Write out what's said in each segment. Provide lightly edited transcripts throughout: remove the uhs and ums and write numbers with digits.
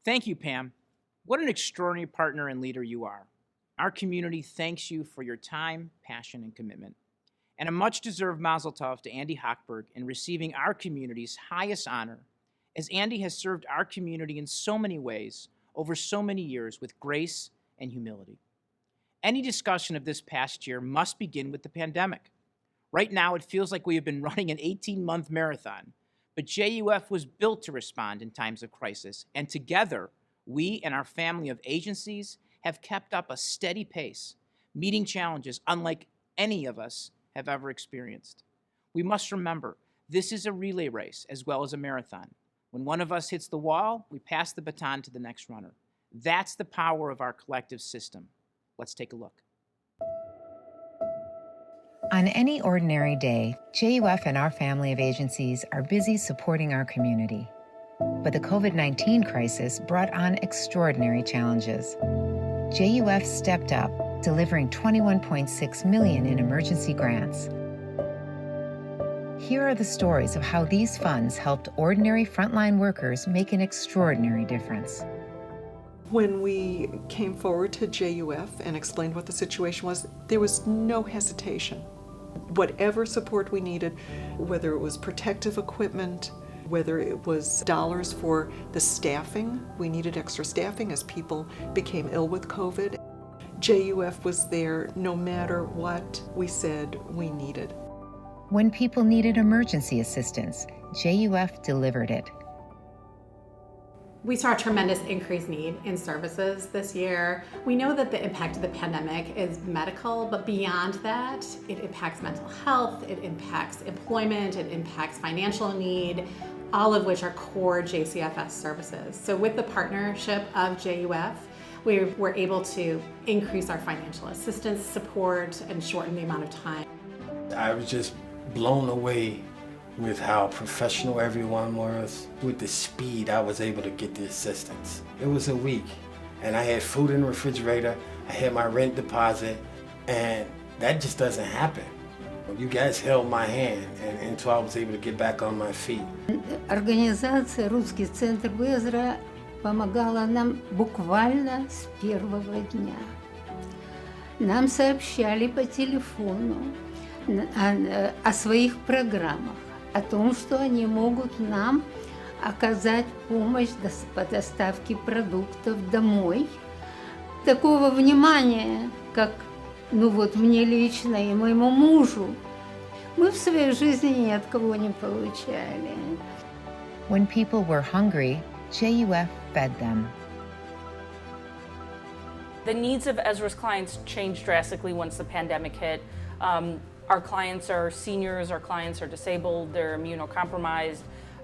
Thank you, Pam. What an extraordinary partner and leader you are. Our community thanks you for your time, passion, and commitment. And a much-deserved mazel tov to Andy Hochberg in receiving our community's highest honor, as Andy has served our community in so many ways over so many years with grace and humility. Any discussion of this past year must begin with the pandemic. Right now, it feels like we have been running an 18-month marathon, but JUF was built to respond in times of crisis, and together, we and our family of agencies have kept up a steady pace, meeting challenges unlike any of us have ever experienced. We must remember, this is a relay race as well as a marathon. When one of us hits the wall, we pass the baton to the next runner. That's the power of our collective system. Let's take a look. On any ordinary day, JUF and our family of agencies are busy supporting our community. But the COVID-19 crisis brought on extraordinary challenges. JUF stepped up, delivering $21.6 million in emergency grants. Here are the stories of how these funds helped ordinary frontline workers make an extraordinary difference. When we came forward to JUF and explained what the situation was, there was no hesitation. Whatever support we needed, whether it was protective equipment, whether it was dollars for the staffing, we needed extra staffing as people became ill with COVID. JUF was there no matter what we said we needed. When people needed emergency assistance, JUF delivered it. We saw a tremendous increased need in services this year. We know that the impact of the pandemic is medical, but beyond that, it impacts mental health, it impacts employment, it impacts financial need, all of which are core JCFS services. So with the partnership of JUF, we were able to increase our financial assistance support and shorten the amount of time. I was just blown away with how professional everyone was, with the speed I was able to get the assistance. It was a week, and I had food in the refrigerator, I had my rent deposit, and that just doesn't happen. You guys held my hand until I was able to get back on my feet. Организация «Русский центр Безра» помогала нам буквально с первого дня. Нам сообщали по телефону о своих программах, о том, что они могут нам оказать помощь по доставке продуктов домой. Такого внимания, как мне лично и моему мужу, мы в своей жизни ни от кого не получали. When people were hungry, JUF fed them. The needs of Ezra's clients changed drastically once the pandemic hit. Our clients are seniors, our clients are disabled, they're immunocompromised.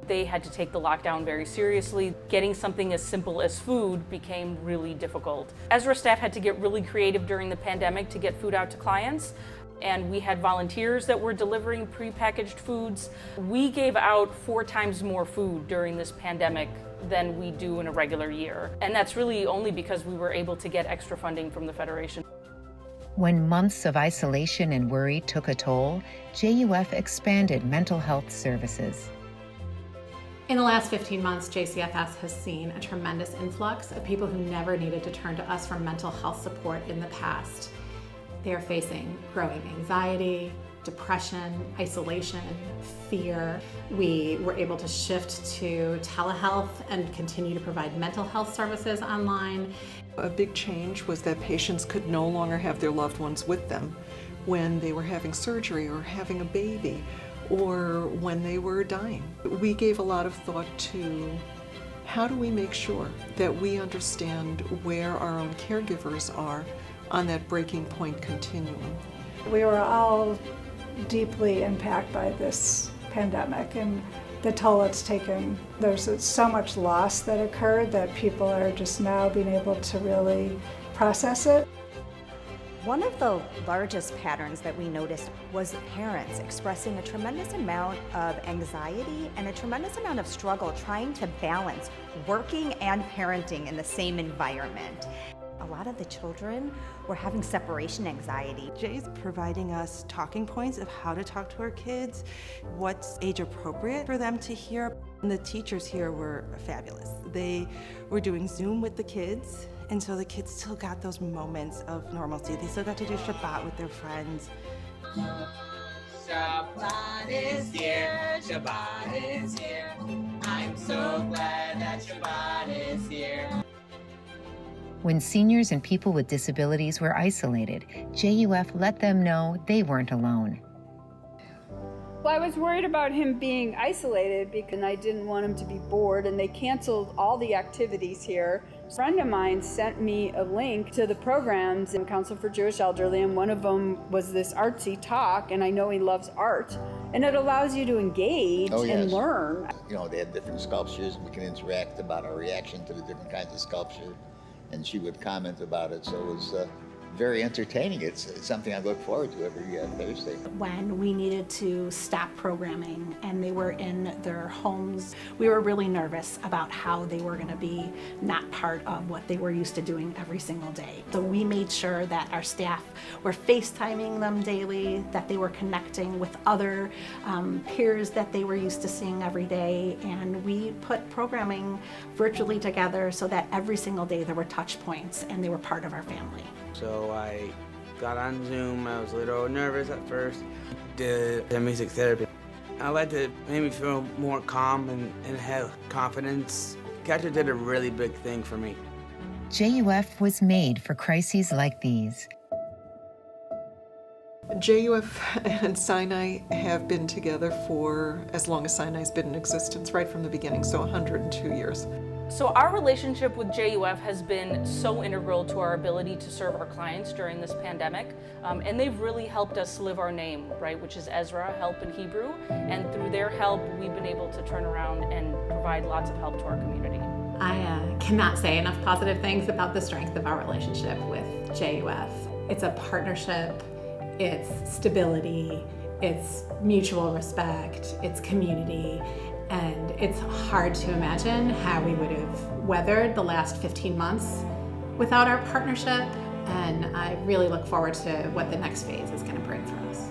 They had to take the lockdown very seriously. Getting something as simple as food became really difficult. Ezra staff had to get really creative during the pandemic to get food out to clients. And we had volunteers that were delivering prepackaged foods. We gave out 4 times more food during this pandemic than we do in a regular year. And that's really only because we were able to get extra funding from the Federation. When months of isolation and worry took a toll, JUF expanded mental health services. In the last 15 months, JCFS has seen a tremendous influx of people who never needed to turn to us for mental health support in the past. They are facing growing anxiety, depression, isolation, fear. We were able to shift to telehealth and continue to provide mental health services online. A big change was that patients could no longer have their loved ones with them when they were having surgery or having a baby or when they were dying. We gave a lot of thought to how do we make sure that we understand where our own caregivers are on that breaking point continuum. We were all deeply impacted by this pandemic and the toll it's taken. There's so much loss that occurred that people are just now being able to really process it. One of the largest patterns that we noticed was parents expressing a tremendous amount of anxiety and a tremendous amount of struggle trying to balance working and parenting in the same environment. a lot of the children were having separation anxiety. Jay's providing us talking points of how to talk to our kids, what's age appropriate for them to hear. And the teachers here were fabulous. They were doing Zoom with the kids, and so the kids still got those moments of normalcy. They still got to do Shabbat with their friends. Shabbat is here, Shabbat is here. I'm so glad that Shabbat is here. When seniors and people with disabilities were isolated, JUF let them know they weren't alone. Well, I was worried about him being isolated because I didn't want him to be bored, and they canceled all the activities here. A friend of mine sent me a link to the programs in Council for Jewish Elderly, and one of them was this artsy talk, and I know he loves art, and it allows you to engage and learn. You know, they had different sculptures, and we can interact about our reaction to the different kinds of sculpture, and she would comment about it, so it was very entertaining. It's something I look forward to every Thursday. When we needed to stop programming and they were in their homes, we were really nervous about how they were going to be not part of what they were used to doing every single day. So we made sure that our staff were FaceTiming them daily, that they were connecting with other peers that they were used to seeing every day, and we put programming virtually together so that every single day there were touch points and they were part of our family. So I got on Zoom. I was a little nervous at first. Did the music therapy. I liked it. It made me feel more calm and have confidence. Catcher did a really big thing for me. JUF was made for crises like these. JUF and Sinai have been together for as long as Sinai's been in existence, right from the beginning, so 102 years. So our relationship with JUF has been so integral to our ability to serve our clients during this pandemic, and they've really helped us live our name, right, which is Ezra, help in Hebrew, and through their help, we've been able to turn around and provide lots of help to our community. I cannot say enough positive things about the strength of our relationship with JUF. It's a partnership, it's stability, it's mutual respect, it's community. And it's hard to imagine how we would have weathered the last 15 months without our partnership. And I really look forward to what the next phase is going to bring for us.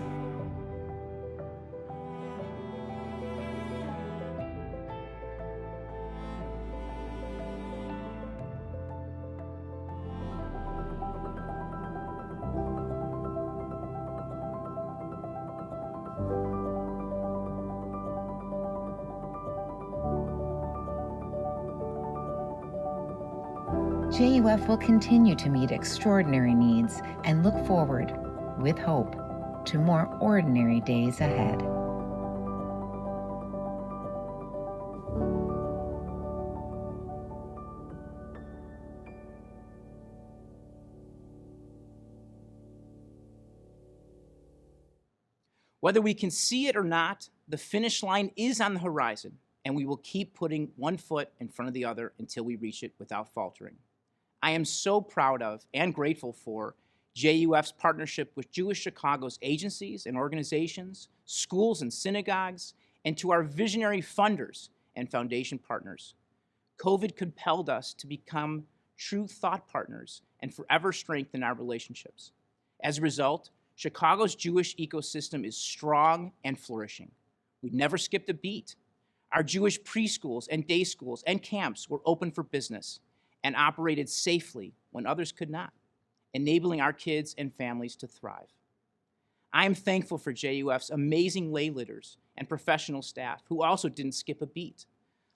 JUF will continue to meet extraordinary needs and look forward, with hope, to more ordinary days ahead. Whether we can see it or not, the finish line is on the horizon, and we will keep putting one foot in front of the other until we reach it without faltering. I am so proud of and grateful for JUF's partnership with Jewish Chicago's agencies and organizations, schools and synagogues, and to our visionary funders and foundation partners. COVID compelled us to become true thought partners and forever strengthen our relationships. As a result, Chicago's Jewish ecosystem is strong and flourishing. We never skipped a beat. Our Jewish preschools and day schools and camps were open for business and operated safely when others could not, enabling our kids and families to thrive. I am thankful for JUF's amazing lay leaders and professional staff who also didn't skip a beat.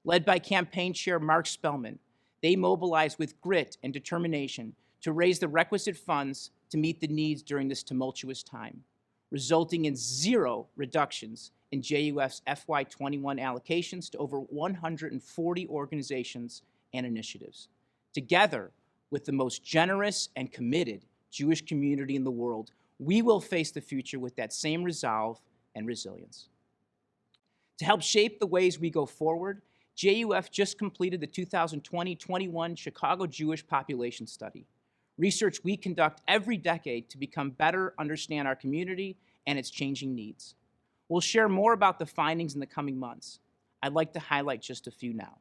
Led by campaign chair Mark Spellman, they mobilized with grit and determination to raise the requisite funds to meet the needs during this tumultuous time, resulting in zero reductions in JUF's FY21 allocations to over 140 organizations and initiatives. Together with the most generous and committed Jewish community in the world, we will face the future with that same resolve and resilience. To help shape the ways we go forward, JUF just completed the 2020-21 Chicago Jewish Population Study, research we conduct every decade to better understand our community and its changing needs. We'll share more about the findings in the coming months. I'd like to highlight just a few now.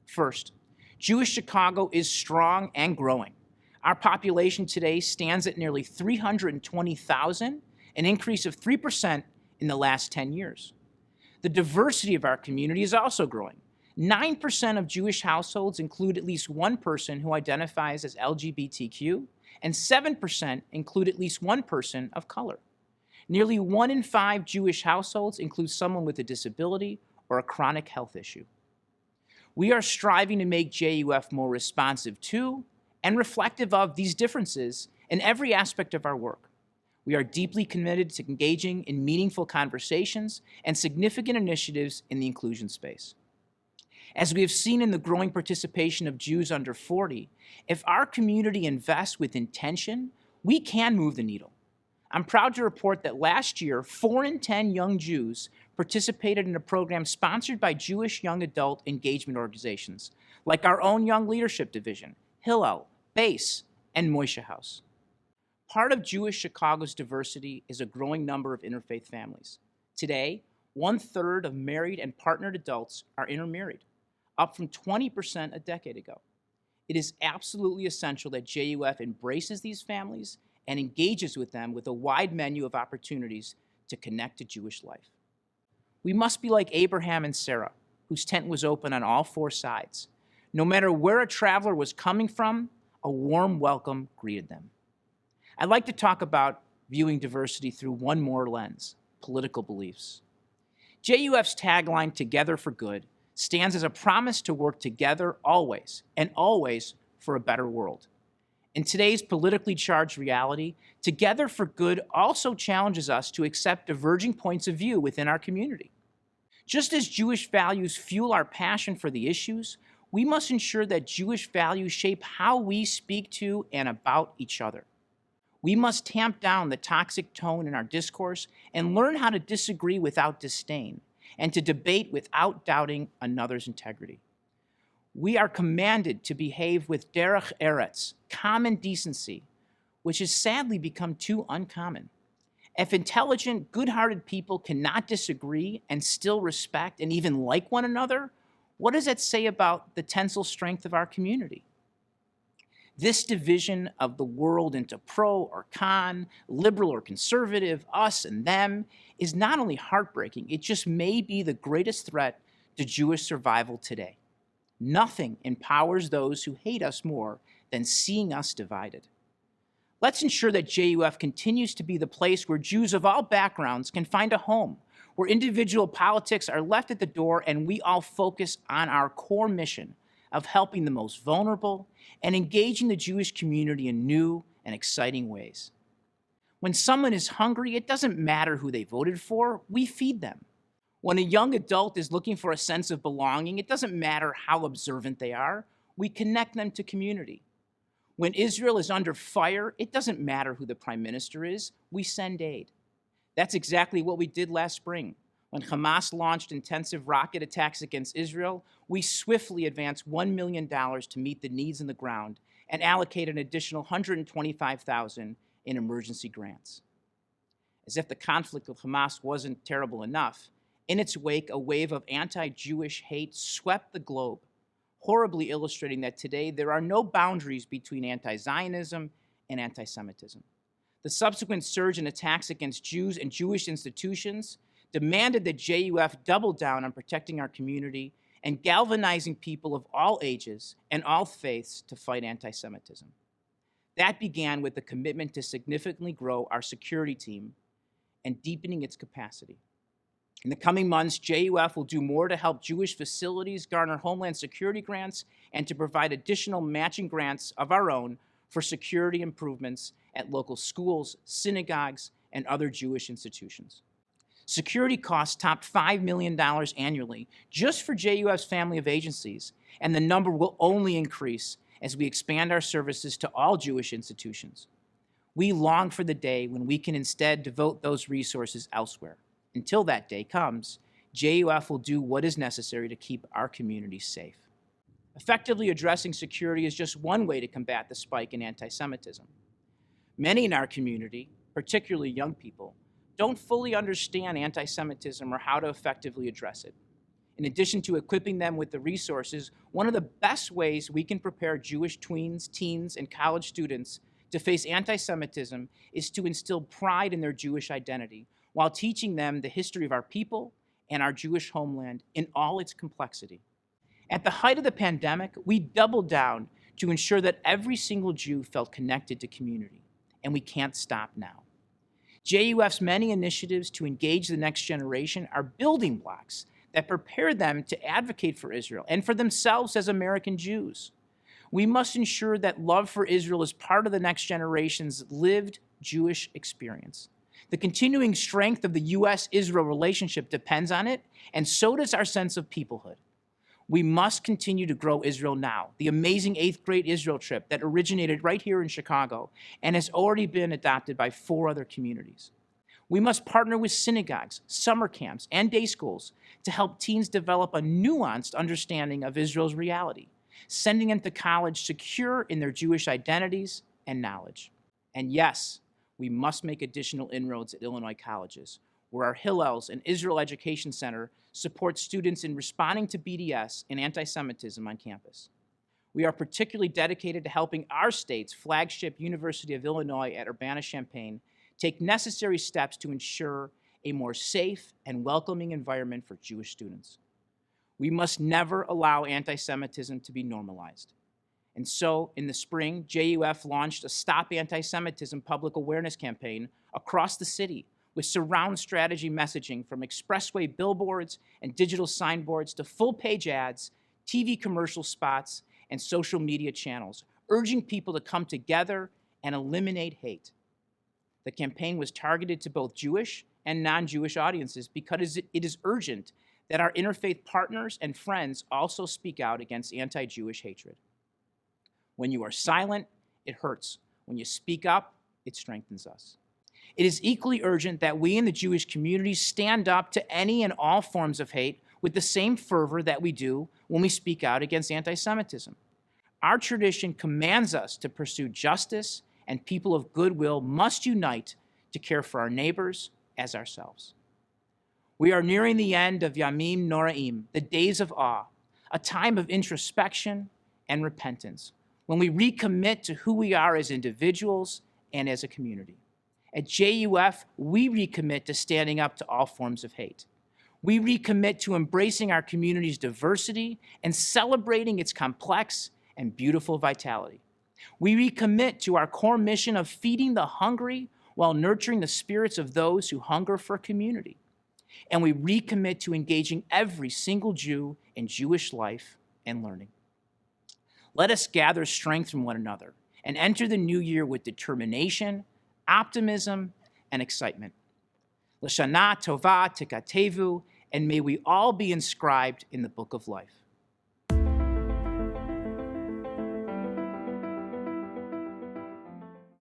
First, Jewish Chicago is strong and growing. Our population today stands at nearly 320,000, an increase of 3% in the last 10 years. The diversity of our community is also growing. 9% of Jewish households include at least one person who identifies as LGBTQ, and 7% include at least one person of color. Nearly 1 in 5 Jewish households include someone with a disability or a chronic health issue. We are striving to make JUF more responsive to and reflective of these differences in every aspect of our work. We are deeply committed to engaging in meaningful conversations and significant initiatives in the inclusion space. As we have seen in the growing participation of Jews under 40, if our community invests with intention, we can move the needle. I'm proud to report that last year, 4 in 10 young Jews participated in a program sponsored by Jewish young adult engagement organizations, like our own Young Leadership Division, Hillel, BASE, and Moishe House. Part of Jewish Chicago's diversity is a growing number of interfaith families. Today, 1/3 of married and partnered adults are intermarried, up from 20% a decade ago. It is absolutely essential that JUF embraces these families and engages with them with a wide menu of opportunities to connect to Jewish life. We must be like Abraham and Sarah, whose tent was open on all 4 sides. No matter where a traveler was coming from, a warm welcome greeted them. I'd like to talk about viewing diversity through one more lens: political beliefs. JUF's tagline, "Together for Good," stands as a promise to work together always, and always for a better world. In today's politically charged reality, Together for Good also challenges us to accept diverging points of view within our community. Just as Jewish values fuel our passion for the issues, we must ensure that Jewish values shape how we speak to and about each other. We must tamp down the toxic tone in our discourse and learn how to disagree without disdain and to debate without doubting another's integrity. We are commanded to behave with derech eretz, common decency, which has sadly become too uncommon. If intelligent, good-hearted people cannot disagree and still respect and even like one another, what does that say about the tensile strength of our community? This division of the world into pro or con, liberal or conservative, us and them, is not only heartbreaking, it just may be the greatest threat to Jewish survival today. Nothing empowers those who hate us more than seeing us divided. Let's ensure that JUF continues to be the place where Jews of all backgrounds can find a home, where individual politics are left at the door and we all focus on our core mission of helping the most vulnerable and engaging the Jewish community in new and exciting ways. When someone is hungry, it doesn't matter who they voted for, we feed them. When a young adult is looking for a sense of belonging, it doesn't matter how observant they are, we connect them to community. When Israel is under fire, it doesn't matter who the prime minister is, we send aid. That's exactly what we did last spring. When Hamas launched intensive rocket attacks against Israel, we swiftly advanced $1 million to meet the needs on the ground and allocate an additional $125,000 in emergency grants. As if the conflict with Hamas wasn't terrible enough, in its wake, a wave of anti-Jewish hate swept the globe, horribly illustrating that today there are no boundaries between anti-Zionism and anti-Semitism. The subsequent surge in attacks against Jews and Jewish institutions demanded that JUF double down on protecting our community and galvanizing people of all ages and all faiths to fight anti-Semitism. That began with the commitment to significantly grow our security team and deepening its capacity. In the coming months, JUF will do more to help Jewish facilities garner Homeland Security grants and to provide additional matching grants of our own for security improvements at local schools, synagogues, and other Jewish institutions. Security costs topped $5 million annually just for JUF's family of agencies, and the number will only increase as we expand our services to all Jewish institutions. We long for the day when we can instead devote those resources elsewhere. Until that day comes, JUF will do what is necessary to keep our communities safe. Effectively addressing security is just one way to combat the spike in anti-Semitism. Many in our community, particularly young people, don't fully understand anti-Semitism or how to effectively address it. In addition to equipping them with the resources, one of the best ways we can prepare Jewish tweens, teens, and college students to face anti-Semitism is to instill pride in their Jewish identity while teaching them the history of our people and our Jewish homeland in all its complexity. At the height of the pandemic, we doubled down to ensure that every single Jew felt connected to community, and we can't stop now. JUF's many initiatives to engage the next generation are building blocks that prepare them to advocate for Israel and for themselves as American Jews. We must ensure that love for Israel is part of the next generation's lived Jewish experience. The continuing strength of the U.S.-Israel relationship depends on it, and so does our sense of peoplehood. We must continue to grow Israel now, the amazing 8th grade Israel trip that originated right here in Chicago and has already been adopted by 4 other communities. We must partner with synagogues, summer camps, and day schools to help teens develop a nuanced understanding of Israel's reality, sending them to college secure in their Jewish identities and knowledge. And yes, we must make additional inroads at Illinois colleges, where our Hillels and Israel Education Center support students in responding to BDS and anti-Semitism on campus. We are particularly dedicated to helping our state's flagship University of Illinois at Urbana-Champaign take necessary steps to ensure a more safe and welcoming environment for Jewish students. We must never allow anti-Semitism to be normalized. And so, in the spring, JUF launched a Stop Anti-Semitism public awareness campaign across the city with surround strategy messaging from expressway billboards and digital signboards to full-page ads, TV commercial spots, and social media channels, urging people to come together and eliminate hate. The campaign was targeted to both Jewish and non-Jewish audiences because it is urgent that our interfaith partners and friends also speak out against anti-Jewish hatred. When you are silent, it hurts. When you speak up, it strengthens us. It is equally urgent that we in the Jewish community stand up to any and all forms of hate with the same fervor that we do when we speak out against anti-Semitism. Our tradition commands us to pursue justice, and people of goodwill must unite to care for our neighbors as ourselves. We are nearing the end of Yamim Noraim, the days of awe, a time of introspection and repentance, when we recommit to who we are as individuals and as a community. At JUF, we recommit to standing up to all forms of hate. We recommit to embracing our community's diversity and celebrating its complex and beautiful vitality. We recommit to our core mission of feeding the hungry while nurturing the spirits of those who hunger for community. And we recommit to engaging every single Jew in Jewish life and learning. Let us gather strength from one another and enter the new year with determination, optimism, and excitement. L'shana tova tikatevu, and may we all be inscribed in the book of life.